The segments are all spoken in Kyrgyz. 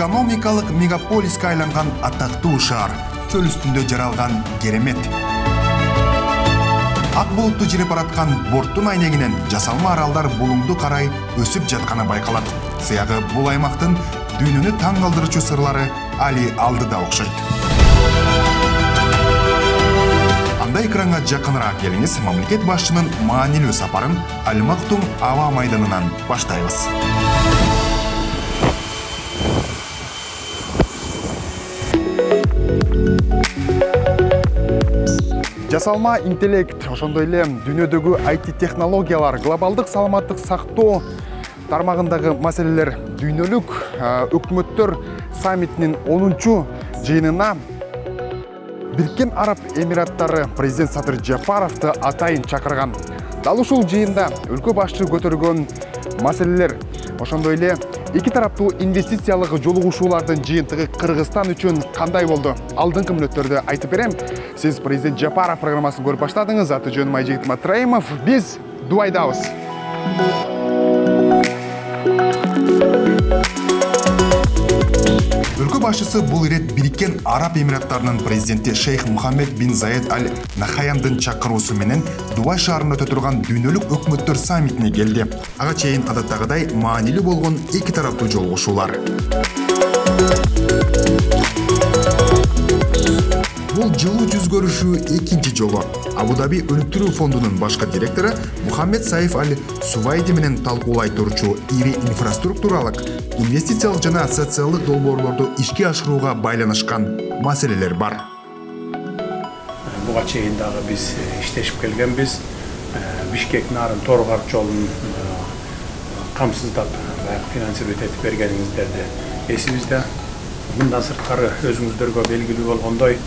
экономикалык мегаполиске айланган атактуу шаар, чөл үстүндө жаралган керемет. Ак булутту жирип бараткан борттун айнегинен жасалма аралдар булуңду карай өсүп жатканы байкалат. Сыягы бул аймактын дүйнөнү таң калтырчу сырлары али алдыда окшойт. Анда экранга жакыныраак келиңиз, мамлекет башчынын маанилүү сапарын Аль-Мактум аба майданынан баштайбыз. Жасалма интеллект, ошондой эле дүйнөдөгү IT технологиялар, глобалдык саламаттык сактоо тармагындагы маселелер дүйнөлүк өкмөттөр саммитинин 10-чу жыйынына Бириккен Араб Эмираттары президент Садыр Жапаровду атайын чакырган. Дал ушул жыйында өлкө башчы көтөргөн маселелер, ошондой эле эки тараптуу инвестициялык жолугушуулардын жыйынтыгы Кыргызстан үчүн кандай болду? Алдыңкы мүнөттөрдө айтып берем. Сиз президент Жапаров программасын көрүп баштадыңыз. Аты жөнүм Айжигит Матраимов. Биз Дубайдабыз. Өлкө башчысы бул ирет Бириккен Араб Эмираттарынын президенти Шейх Мухаммед бин Заед Аль Нахаяндын чакыруусу менен Дубай шаарында өтө турган дүйнөлүк өкмөттөр саммитине келди. Ага чейин адаттагыдай маанилүү болгон эки тараптуу жолугушуулар. Бул жылуу жүз көрүшүү экинчи жолу. Абу-Даби өнүктүрүү фондунун башкы директору Мухаммед Саиф Аль Сувайди менен талкуулай турчу ири инфраструктуралык, инвестициялык жана социалдык долбоорлорду ишке ашырууга байланышкан маселелер бар. Буга чейин дагы биз иштешип келгенбиз. Бишкек Нарын Торгар жолун камсыздап финансировать этип бергениңиздерди эсибизде. Мындан сырткары өзүңүздөргө белгилүү болгондой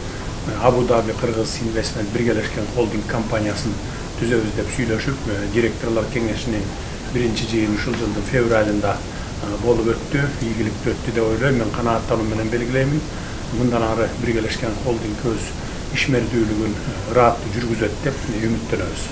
Абу-Даби Кыргыз Инвестмент биргелешкен холдинг компаниясын түзөбүз деп сүйлөшүп, директорлор кеңешинин биринчи жыйыны ушул жылдын февралында болуп өттү, ийгиликтүү өттү деп ойлойм. Мен канааттануу менен белгилеймин. Мындан ары биргелешкен холдинг өз ишмердүүлүгүн ыраттуу жүргүзөт деп үмүттөнөбүз.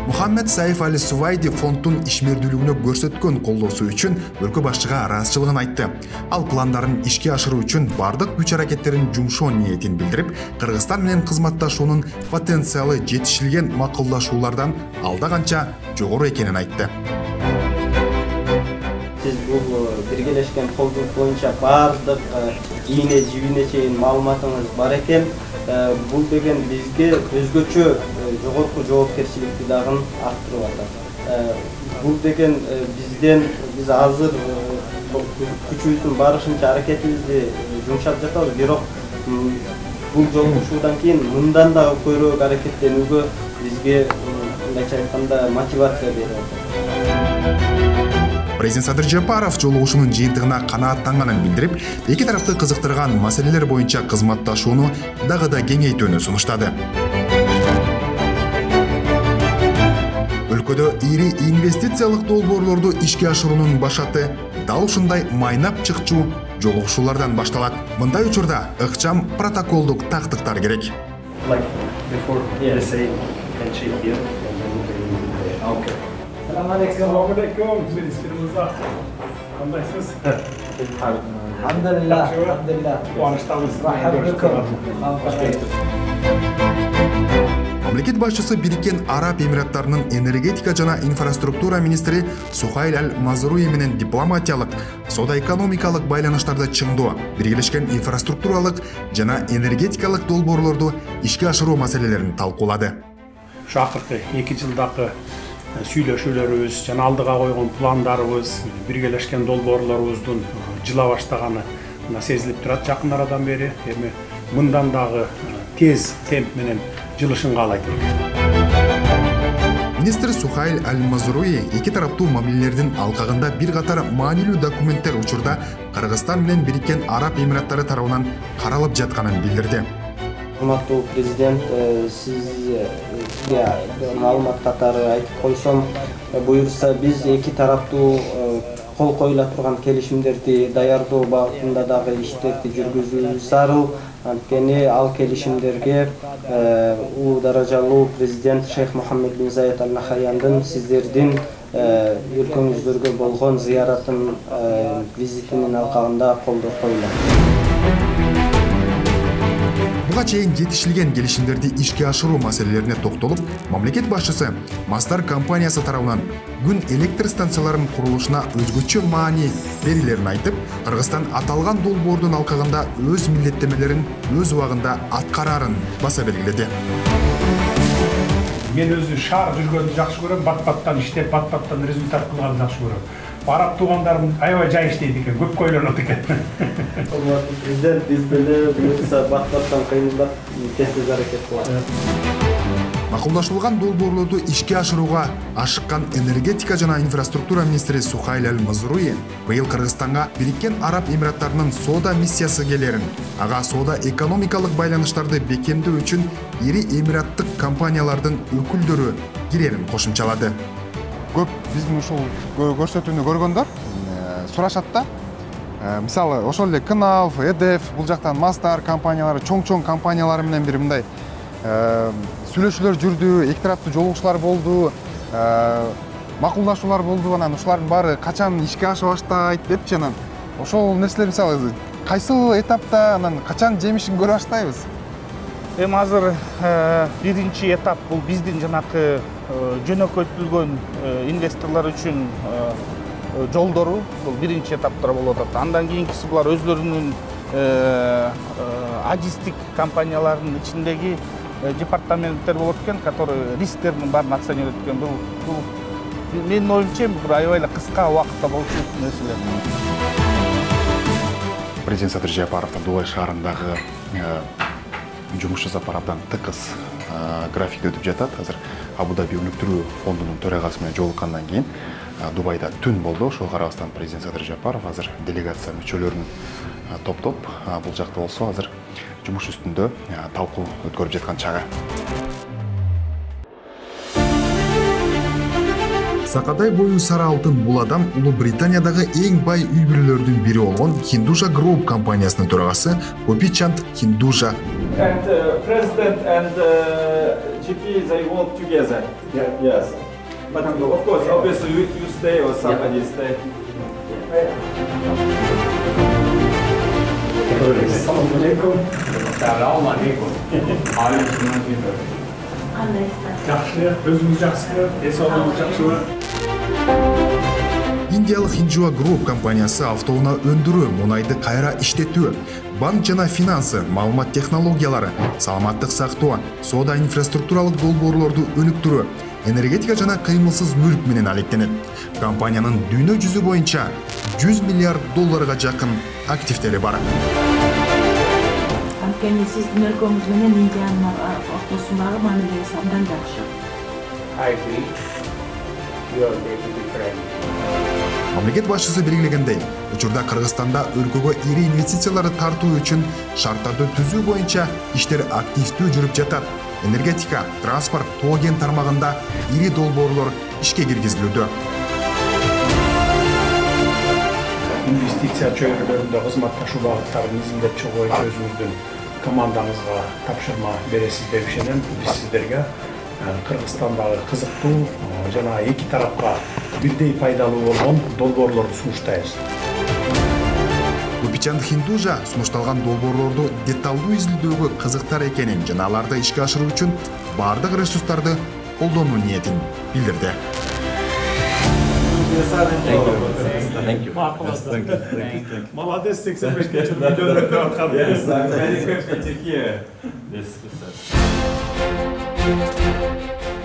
Мухаммед Саиф Аль Сувайди фонддун ишмердүүлүгүнө көрсөткөн колдоосу үчүн өлкө башчыга ыраазычылыгын айтты. Ал пландарын ишке ашыруу үчүн бардык күч-аракеттерин жумшоо ниетин билдирип, Кыргызстан менен кызматташуунун потенциалы жетишилген макулдашуулардан алда канча жогору экенин айтты. Сиз бул биргелешкен холдинг боюнча бардык ийне жибине чейин маалыматыңыз бар экен. Бул деген бизге өзгөчө жогорку жоопкерчиликти дагы арттырып атат. Бул деген биз азыр күчүбүздүн барышынча аракетибизди жумшап жатабыз, бирок бул жолугушуудан кийин мындан дагы көбүрөөк аракеттенүүгө бизге мындайча айтканда мотивация берип атат. Президент Садыр Жапаров жолугушуунун жыйынтыгына канааттанганын билдирип, эки тарапты кызыктырган маселелер боюнча кызматташууну дагы да кеңейтүүнү сунуштады. Өлкөдө ири инвестициялык долбоорлорду ишке ашыруунун башаты дал ушундай майнап чыкчу жолугушуулардан башталат. Мындай учурда ыкчам протоколдук тактыктар керек. Assalamu alaikum, Minister Muzaf. Kandaysiz? Alhamdulillah, alhamdulillah. Quvonushdamiz. Мамлекет башчысы Бириккен Араб Эмираттарынын энергетика жана инфраструктура министри Сухайл Аль Мазруи менен дипломатиялык, соода-экономикалык байланыштарды чыңдоо, биргелешкен инфраструктуралык жана энергетикалык долбоорлорду ишке ашыруу маселелерин талкуулады. Ушу акыркы 2 жылдагы сүйлөшүүлөрүбүз жана алдыга койгон пландарыбыз, биргелешкен долбоорлорубуздун жыла баштаганы сезилип турат жакын арадан бери. Эми мындан дагы тез темп менен жылышын каалайт элек. Министр Сухайл Аль Мазруи эки тараптуу мамилелердин алкагында бир катар маанилүү документтер учурда Кыргызстан менен Бириккен Араб Эмираттары тарабынан каралып жатканын билдирди. Урматтуу президент, сизге маалымат катары айтып койсом, буюрса биз эки тараптуу кол коюла турган келишимдерди даярдоо багытында дагы иштерди жүргүзүүбүз зарыл. Анткени ал келишимдерге улуу даражалуу президент Шейх Мухаммед бин Заед Аль Нахаяндын сиздердин өлкөңүздөргө болгон зыяратын визитинин алкагында колдоп коюлат. Буга чейин жетишилген келишимдерди ишке ашыруу маселелерине токтолуп, мамлекет башчысы Мастар компаниясы тарабынан күн электр станцияларынын курулушуна өзгөчө маани берилерин айтып, Кыргызстан аталган долбоордун алкагында өз милдеттемелерин өз убагында аткарарын баса белгиледи. Мен өзү шаар жүргөндү жакшы көрөм, бат-баттан иштеп, бат-баттан результат кылганды жакшы көрөм. Араб туугандарым аябай жай иштейт экен, көп ойлонот экен. Президент биз деле буюрса бат-баттан кыймылдап тез аракет кылат. Макулдашылган долбоорлорду ишке ашырууга ашыккан энергетика жана инфраструктура министри Сухайль Аль-Мазруи быйыл Кыргызстанга Бириккен Араб Эмираттарынын соода миссиясы келерин, ага соода экономикалык байланыштарды бекемдөө үчүн ири эмираттык компаниялардын өкүлдөрү кирерин кошумчалады. Көп биздин ушул көрсөтүүнү көргөндөр сурашат да. Мисалы, ошол эле КНАВ, ЭДФ, бул жактан Мастар компаниялары, чоң компаниялар менен бир мындай сүйлөшүүлөр жүрдү, эки тараптуу жолугушуулар болду, макулдашуулар болду, анан ушулардын баары качан ишке аша баштайт депчи, анан ошол нерселер мисалы кайсыл этапта, анан качан жемишин көрө баштайбыз? Эми азыр биринчи этап бул биздин жанакы жөнөкөйтүлгөн инвесторлор үчүн жолдору, бул биринчи этаптар болуп атат. Андан кийинкиси булар өзлөрүнүн ажистик компанияларынын ичиндеги департаменттер болот экен, которые рисктердин баарын оценивать эткен. Бул менин оюмча бир аябай эле кыска убакытта болчу нерселер. Президент Садыр Жапаровдун Дубай шаарындагы жумуш сапары абдан тыкыз графикте өтүп жатат. Азыр Абу-Даби өнүктүрүү фондунун төрагасы менен жолуккандан кийин Дубайда түн болду. Ошого карабастан президент Садыр Жапаров азыр делегация мүчөлөрүн топтоп, бул жакта болсо азыр жумуш үстүндө талкуу өткөрүп жаткан чагы. Сакадай бою сары алтын бул адам Улуу Британиядагы эң бай үй бүлөлөрдүн бири болгон Хиндужа Group компаниясынын төрагасы Gopi Chand Hinduja. And president and GP they work together. Yes. But of course, obviously you stay or somebody stay. Assalamualaikum. Assalamualaikum. Жақсы, өзіңіз жақсы, денсаулығыңыз жақсы. Индиялык Hinduja Group компаниясы автоунаа өндүрүү, мунайды кайра иштетүү, банк жана финансы, маалымат технологиялары, саламаттык сактоо, соода инфраструктуралык долбоорлорду өнүктүрүү, энергетика жана кыймылсыз мүлк менен алектенет. Компаниянын дүйнө жүзү боюнча $100 миллиард жакын активтери бар. Анткени сиздин өлкөңүз менен Индиянын ортосундагы мамилеңиз абдан жакшы. Мамлекет башчысы белгилегендей, учурда Кыргызстанда өлкөгө ири инвестицияларды тартуу үчүн шарттарды түзүү боюнча иштер активдүү жүрүп жатат. Энергетика, транспорт, тоо кен тармагында ири долбоорлор ишке киргизилүүдө. Инвестиция чөйрөлөрүндө кызматташуу багыттарын изилдеп чыгуу боюнча өзүңүздүн командаңызга тапшырма бересиз деп ишенем. Биз сиздерге Кыргызстандагы кызыктуу жана эки тарапка бирдей пайдалуу болгон долбоорлорду сунуштайбыз. Gopi Chand Hinduja сунушталган долбоорлорду деталдуу изилдөөгө кызыктар экенин жана аларды ишке ашыруу үчүн бардык ресурстарды колдонуу ниетин билдирди. Молодец, 85-ке чыгып видеода өтүп аткан.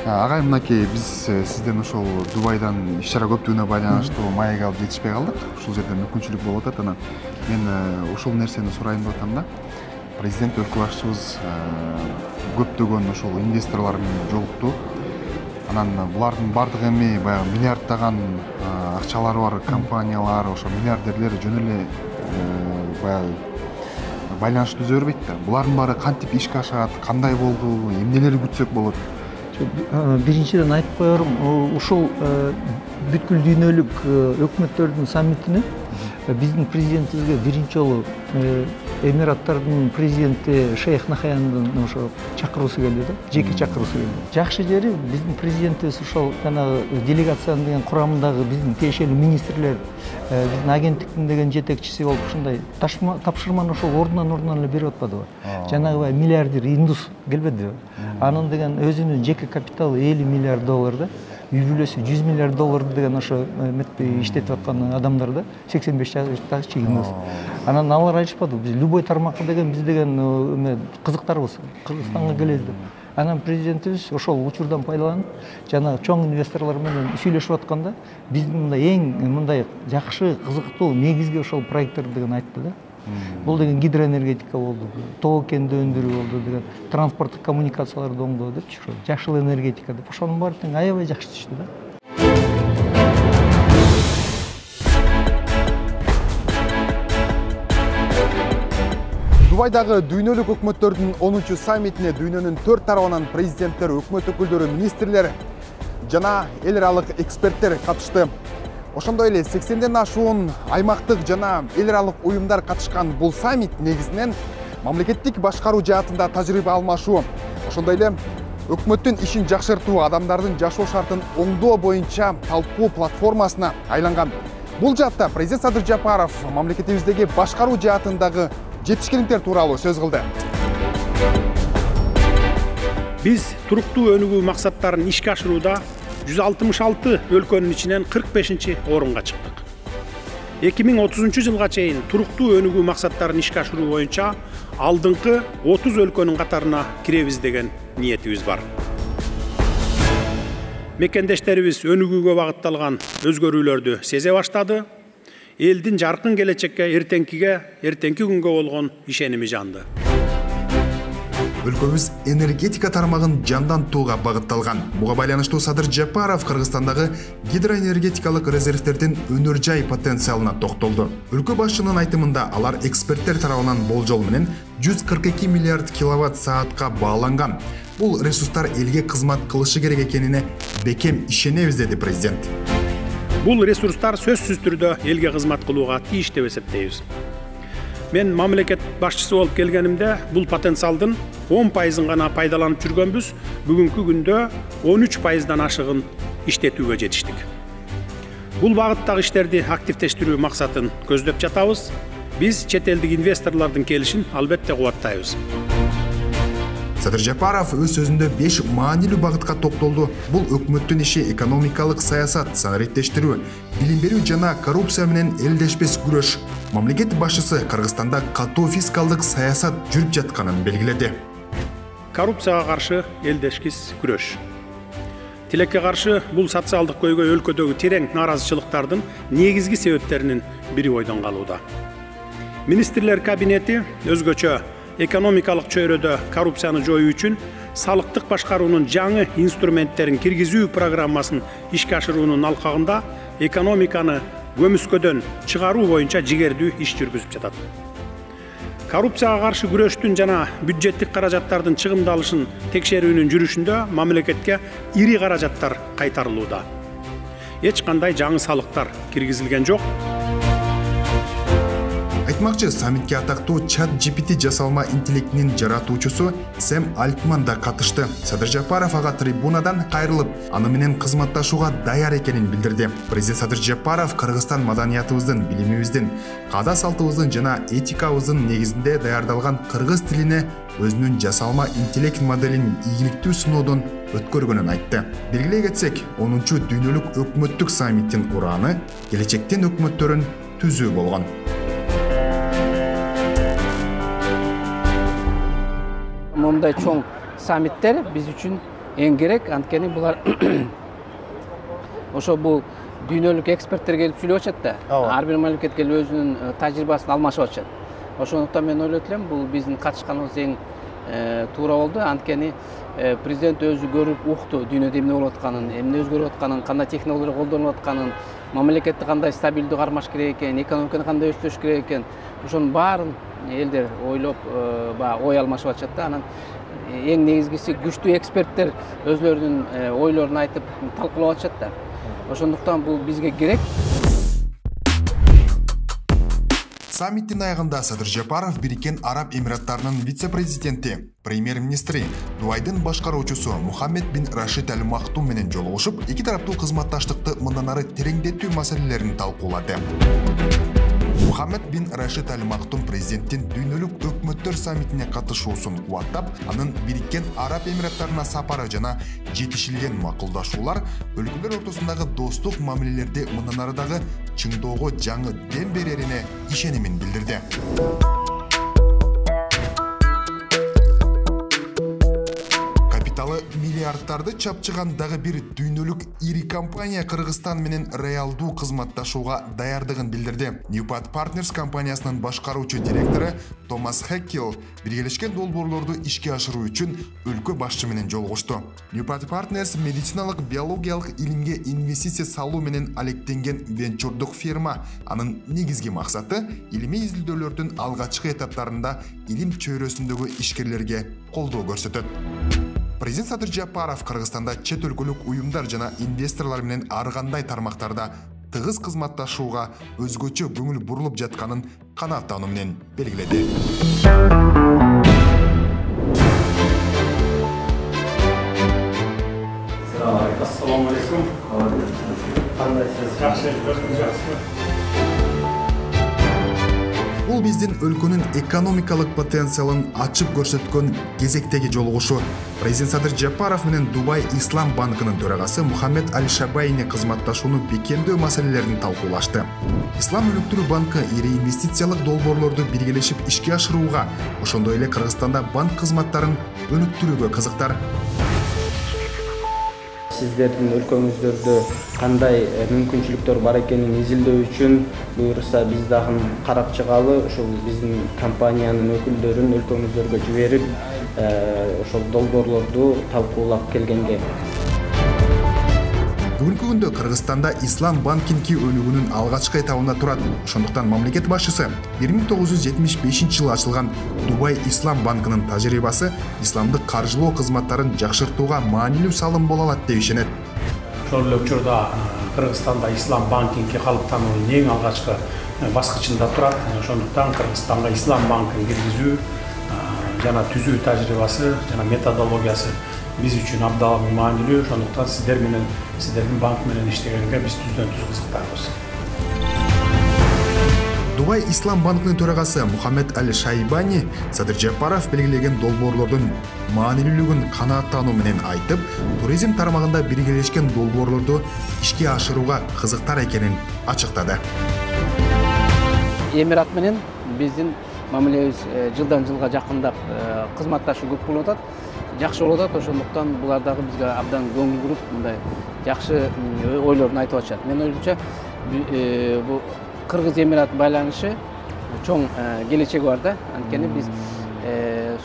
Агай, мынакей биз сизден ошол Дубайдан иш-чара көптүгүнө байланыштуу маек алып жетишпей калдык. Ушул жерде мүмкүнчүлүк болуп атат. Анан мен ошол нерсени сурайын деп атам да. Президент өлкө башчыбыз көптөгөн ошол инвесторлор менен жолукту. Анан булардын бардыгы эми баягы миллиарддаган акчалары бар компаниялар, ошо миллиардерлер жөн эле баягы байланыш түзө бербейт да. Булардын баары кантип ишке ашат, кандай болду, эмнелерди күтсөк болот? Биринчиден айтып коерум, ушул бүткүл дүйнөлүк өкмөттөрдүн саммитине биздин президентибизге биринчи жолу Эмираттардын президенти Шейх Нахаяндын ошо чакыруусу келди да, жеке чакыруусу келди. Жакшы жери биздин президентибиз ошол жанагы делегациянын деген курамындагы биздин тиешелүү министрлер, биздин агенттиктин деген жетекчиси болуп ушундай тапшырманы ошол ордунан эле берип атпадыбы? Жанагы миллиардер индус келбедиби? Анын деген өзүнүн жеке капиталы 50 миллиард доллар да. Үй бүлөсү 100 миллиард доллар деген ошо иштетип аткан адамдар да, 85 жаштагы индус. Анан алар айтышпады, биз любой тармакка деген биз деген кызыктарбыз, Кыргызстанга келебиз деп. Анан президентибиз ошол учурдан пайдаланып, жана чоң инвесторлор менен сүйлөшүп атканда, биздин мындай эң мындай жакшы, кызыктуу негизги ошол проекттер деген айтты да. Бул деген гидроэнергетика болду, тоо кенди өндүрүү болду деген, транспорттук коммуникацияларды оңдоо депчи, ошо жашыл энергетика деп. Ошонун баары тең аябай жакшы түштү да. Дубайдагы дүйнөлүк өкмөттөрдүн 10-чу саммитине дүйнөнүн 4 тарабынан президенттер, өкмөт өкүлдөрү, министрлер жана эл аралык эксперттер катышты. Ошондой эле 80ден ашуун аймактык жана эл аралык уюмдар катышкан бул саммит негизинен мамлекеттик башкаруу жаатында тажрыйба алмашуу, ошондой эле өкмөттүн ишин жакшыртуу, адамдардын жашоо шартын оңдоо боюнча талкуу платформасына айланган. Бул жаатта президент Садыр Жапаров мамлекетибиздеги башкаруу жаатындагы жетишкендиктер тууралуу сөз кылды. Биз туруктуу өнүгүү максаттарын ишке ашырууда 166 өлкөнүн ичинен 45-чи орунга чыктык. 2030 жылга чейин туруктуу өнүгүү максаттарын ишке ашыруу боюнча алдыңкы 30 өлкөнүн катарына киребиз деген ниетибиз бар. Мекендештерибиз өнүгүүгө багытталган өзгөрүүлөрдү сезе баштады. Элдин жаркын келечекке, эртеңки күнгө болгон ишеними жанды. Өлкөбүз энергетика тармагын жандантууга багытталган. Буга байланыштуу Садыр Жапаров Кыргызстандагы гидроэнергетикалык резервдердин өнөр жай потенциалына токтолду. Өлкө башчынын айтымында алар эксперттер тарабынан болжол менен 142 миллиард киловатт саатка бааланган. Бул ресурстар элге кызмат кылышы керек экенине бекем ишенебиз, деди президент. Бул ресурстар сөзсүз түрдө элге кызмат кылууга тийиш деп эсептейбиз. Мен мамлекет башчысы болуп келгенимде бул потенциалдын 10%-ын гана пайдаланып жүргөнбүз. Бүгүнкү күндө 13%-дан ашыгын иштетүүгө жетиштик. Бул багыттагы иштерди активдештирүү максатын көздөп жатабыз. Биз чет элдик инвесторлордун келишин албетте кубаттайбыз. Садыр Жапаров өз сөзүндө 5 маанилүү багытка токтолду. Бул өкмөттүн иши экономикалык саясат, санариттештирүү, билим берүү жана коррупция менен элдешпес күрөш. Мамлекет башчысы Кыргызстанда катуу фискалдык саясат жүрүп жатканын белгиледи. Коррупцияга каршы элдешкис күрөш. Тилекке каршы бул социалдык көйгөй өлкөдөгү терең нааразычылыктардын негизги себептеринин бири бойдон калууда. Министрлер кабинети өзгөчө экономикалык чөйрөдө коррупцияны жоюу үчүн салыктык башкаруунун жаңы инструменттерин киргизүү программасын ишке ашыруунун алкагында экономиканы көмүскөдөн чыгаруу боюнча жигердүү иш жүргүзүп жатат. Коррупцияга каршы күрөштүн жана бюджеттик каражаттардын чыгымдалышын текшерүүнүн жүрүшүндө мамлекетке ири каражаттар кайтарылууда. Эч кандай жаңы салыктар киргизилген жок. Айтмакчы, саммитке атактуу ChatGPT жасалма интеллектинин жаратуучусу Сэм Альтман да катышты. Садыр Жапаров ага трибунадан кайрылып, аны менен кызматташууга даяр экенин билдирди. Президент Садыр Жапаров Кыргызстан маданиятыбыздын, билимибиздин, каада салтыбыздын жана этикабыздын негизинде даярдалган кыргыз тилине өзүнүн жасалма интеллект моделин ийгиликтүү сыноодон өткөргөнүн айтты. Белгилей кетсек, 10-чу дүйнөлүк өкмөттүк саммиттин урааны келечектин өкмөттөрүн түзүү болгон. Мындай чоң саммиттер биз үчүн эң керек, анткени булар ошо бул дүйнөлүк эксперттер келип сүйлөп атышат да. Ар бир мамлекет келип өзүнүн тажрыйбасын алмашып атышат. Ошондуктан мен ойлойт элем, бул биздин катышканыбыз эң туура болду. Анткени президент өзү көрүп укту дүйнөдө эмне болуп атканын, эмне өзгөрүп атканын, кандай технологиялар колдонулуп атканын, мамлекетти кандай стабилдүү кармаш керек экен, экономиканы кандай өстүрүш керек экен. Ошонун баарын элдер ойлоп, ой алмашып атышат да. Анан эң негизгиси күчтүү эксперттер өзлөрүнүн ойлорун айтып талкуулап атышат да. Ошондуктан бул бизге керек. Саммиттин аягында Садыр Жапаров Бириккен Араб Эмираттарынын вице-президенти, премьер-министри, Дубайдын башкаруучусу Мухаммед бин Рашид Аль Мактум менен жолугушуп, эки тараптуу кызматташтыкты мындан ары тереңдетүү маселелерин талкуулады. Мухаммед бин Рашид Аль Мактум президенттин дүйнөлүк өкмөттөр саммитине катышуусун кубаттап, анын Бириккен Араб Эмираттарына сапары жана жетишилген макулдашуулар өлкөлөр ортосундагы достук мамилелерди мындан ары дагы чыңдоого жаңы дем берерине ишенимин билдирди. Миллиардтарды чапчыган дагы бир дүйнөлүк ири компания Кыргызстан менен реалдуу кызматташууга даярдыгын билдирди. Newport Partners компаниясынын башкаруучу директору Томас Хеккел биргелешкен долбоорлорду ишке ашыруу үчүн өлкө башчы менен жолугушту. Newport Partners медициналык биологиялык илимге инвестиция салуу менен алектенген венчурдук фирма. Анын негизги максаты илимий изилдөөлөрдүн алгачкы этаптарында илим чөйрөсүндөгү ишкерлерге колдоо көрсөтөт. Президент Садыр Жапаров Кыргызстанда чет өлкөлүк уюмдар жана инвесторлор менен ар кандай тармактарда тыгыз кызматташууга өзгөчө көңүл бурулуп жатканын канааттануу менен белгиледи. Assalamu alaikum. Бул биздин өлкөнүн экономикалык потенциалын ачып көрсөткөн кезектеги жолугушуу. Президент Садыр Жапаров менен Дубай Ислам банкынын төрагасы Мухаммед Аль Шабайни кызматташууну бекемдөө маселелерин талкуулашты. Ислам өнүктүрүү банкы ири инвестициялык долбоорлорду биргелешип ишке ашырууга, ошондой эле Кыргызстанда банк кызматтарын өнүктүрүүгө кызыктар. Сиздердин өлкөңүздөрдө кандай мүмкүнчүлүктөр бар экенин изилдөө үчүн буюрса биз дагы карап чыгалы, ошол биздин компаниянын өкүлдөрүн өлкөңүздөргө жиберип, ошол долбоорлорду талкуулап келгенге. Бүгүнкү күндө Кыргызстанда Ислам банкинги өнүгүүнүн алгачкы этабында турат. Ошондуктан мамлекет башчысы 1975 жылы ачылган Дубай Ислам банкынын тажрыйбасы исламдык каржылоо кызматтарын жакшыртууга маанилүү салым боло алат деп ишенет. Ошол эле учурда Кыргызстанда Ислам банкинги калыптануунун эң алгачкы баскычында турат. Ошондуктан Кыргызстанга Ислам банкын киргизүү жана түзүү тажрыйбасы жана методологиясы биз үчүн абдан маанилүү. Ошондуктан сиздер менен, сиздердин банк менен иштегенге биз түздөн-түз кызыктарбыз. Дубай Ислам банкынын төрагасы Мухаммед Аль Шайбани Садыр Жапаров белгилеген долбоорлордун маанилүүлүгүн канааттануу менен айтып, туризм тармагында биргелешкен долбоорлорду ишке ашырууга кызыктар экенин ачыктады. Эмират менен биздин мамилебиз жылдан жылга жакындап кызматташуу көп болуп атат. Жакшы болуп атат, ошондуктан булар дагы бизге абдан көңүл буруп, мындай жакшы ойлорун айтып атышат. Мен оюмча, бул Кыргыз Эмират байланышы чоң келечеги бар да. Анткени биз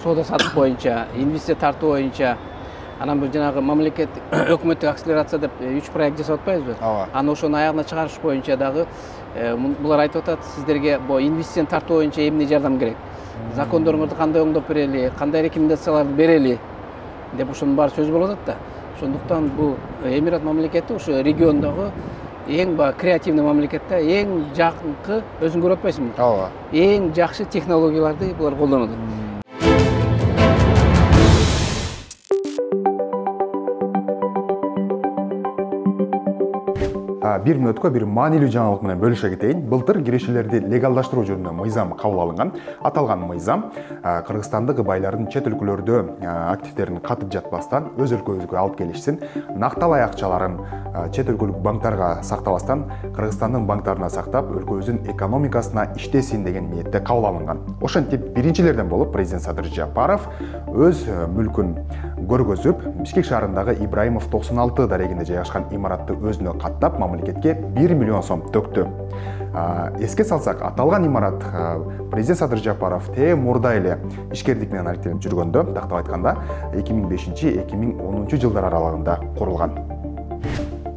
соода сатык боюнча, инвестиция тартуу боюнча, анан бул жанагы мамлекет өкмөттүк акселерация деп 3 проект жасап атпайбызбы? Аны ошонун аягына чыгарыш боюнча дагы булар айтып атат, сиздерге бул инвестицияны тартуу боюнча эмне жардам керек? Закондоруңузду кандай оңдоп берели, кандай рекомендацияларды берели деп ошонун баары сөз болуп атат да. Ошондуктан бул Эмират мамлекети ошо региондогу эң креативный мамлекетте эң жакынкы, өзүң көрүп атпайсыңбы? Ооба. Эң жакшы технологияларды булар колдонот. Бир мүнөткө бир маанилүү жаңылык менен бөлүшө кетейин. Былтыр кирешелерди легалдаштыруу жөнүндө мыйзам кабыл алынган. Аталган мыйзам Кыргызстандык байлардын чет өлкөлөрдө активдерин катып жатпастан өз өлкөбүзгө алып келишсин, накталай акчаларын чет өлкөлүк банктарга сактабастан Кыргызстандын банктарына сактап, өлкөбүздүн экономикасына иштесин деген ниетте кабыл алынган. Ошентип биринчилерден болуп президент Садыр Жапаров өз мүлкүн көргөзүп, Бишкек шаарындагы Ибраимов 96 дарегинде жайгашкан имаратты өзүнө каттап, мамлекетке 1 миллион сом төктү. Эске салсак, аталган имарат президент Садыр Жапаров мурда эле ишкердик менен алектенип жүргөндө, тактап айтканда 2005-2010 жылдар аралыгында курулган.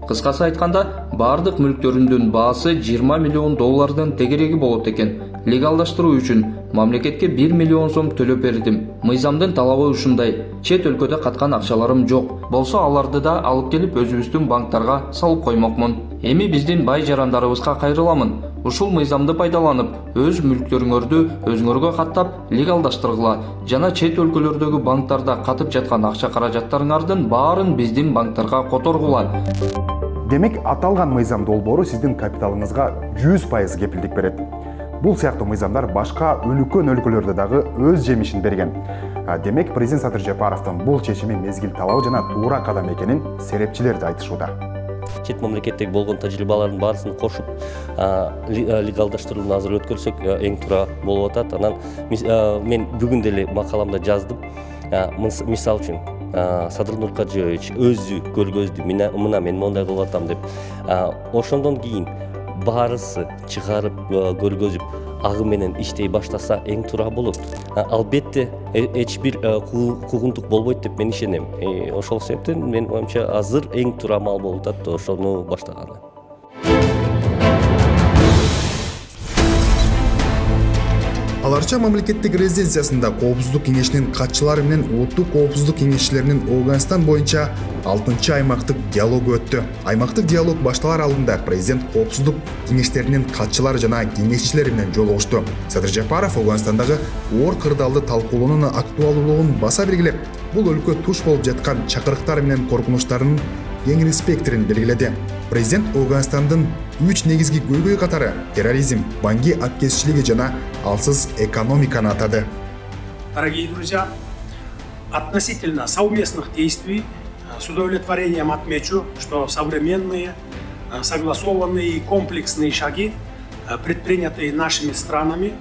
Кыскасы айтканда, бардык мүлктөрүнүн баасы 20 миллион доллардан тегереги болот экен. Легалдаштыруу үчүн мамлекетке 1 миллион сом төлөп бердим. Мыйзамдын талабы ушундай: чет өлкөдө каткан акчаларым жок. Болсо аларды да алып келип өзүбүздүн банктарга салып коймокмун. Эми биздин бай жарандарыбызга кайрыламын. Ушул мыйзамды пайдаланып, өз мүлктөрүңөрдү өзүңөргө каттап легалдаштыргыла жана чет өлкөлөрдөгү банктарда катып жаткан акча каражаттарыңардын баарын биздин банктарга которгула. Демек, аталган мыйзам долбоору сиздин капиталыңызга 100% кепилдик берет. Бул сыяктуу мыйзамдар башка үлкен өлкөлөрдө дагы өз жемишин берген. Демек, президент Садыр Жапаровдун бул чечими мезгил талабы жана туура кадам экенин серепчилер да айтышууда. Чет мамлекеттеги болгон тажрыйбалардын баарысын кошуп, легалдаштырууну азыр өткөрсөк эң туура болуп атат. Анан мен бүгүн деле макаламда жаздым. Мисал үчүн Садыр Нуркаджиевич өзү көргөздү, мына мен мондай кылып атам деп. Ошондон кийин баарысы чыгарып көргөзүп, агы менен иштей баштаса эң туура болот. Албетте эч бир куугунтук болбойт деп мен ишенем. Ошол себептен мен оюмча азыр эң туура маал болуп атат ошону баштаганы. Аларча мамлекеттик резиденциясында Коопсуздук кеңешинин катчылары менен улуттук коопсуздук кеңешчилеринин Афганистан боюнча 6-чы аймактык диалогу өттү. Аймактык диалог башталар алдында президент коопсуздук кеңештеринин катчылары жана кеңешчилери менен жолугушту. Садыр Жапаров Афганистандагы оор кырдаалды талкуулоонун актуалдуулугун баса белгилеп, бул өлкө туш болуп жаткан чакырыктар менен коркунучтарынын кеңири спектрин белгиледи. Президент Афганистандын 3 негизги көйгөй катары терроризм, банги аткезчилиги жана алсыз экономиканы атады. Дорогие друзья, относительно совместных действий с удовлетворением отмечу, что современные, согласованные и комплексные шаги, предпринятые нашими странами,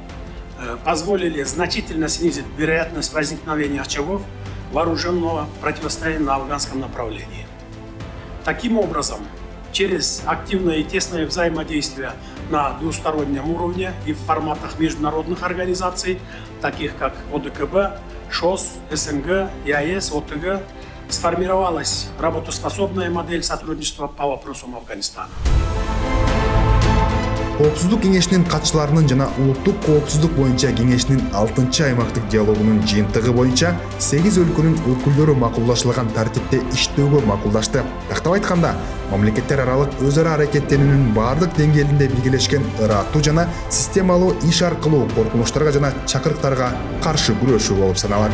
позволили значительно снизить вероятность возникновения очагов вооруженного противостояния на афганском направлении. Таким образом, через активное и тесное взаимодействие на двустороннем уровне и в форматах международных организаций, таких как ОДКБ, ШОС, СНГ, ЕАЭС, ОТГ, сформировалась работоспособная модель сотрудничества по вопросам Афганистана. Коопсуздук кеңешинин катчыларынын жана улуттук коопсуздук боюнча кеңешинин 6-чы аймактык диалогунун жыйынтыгы боюнча 8 өлкөнүн өкүлдөрү макулдашылган тартипте иштөөгө макулдашты. Тактап айтканда, мамлекеттер аралык өз ара аракеттенүүнүн бардык деңгээлинде биргелешкен ыраттуу жана системалуу иш аркылуу коркунучтарга жана чакырыктарга каршы күрөшүү болуп саналат.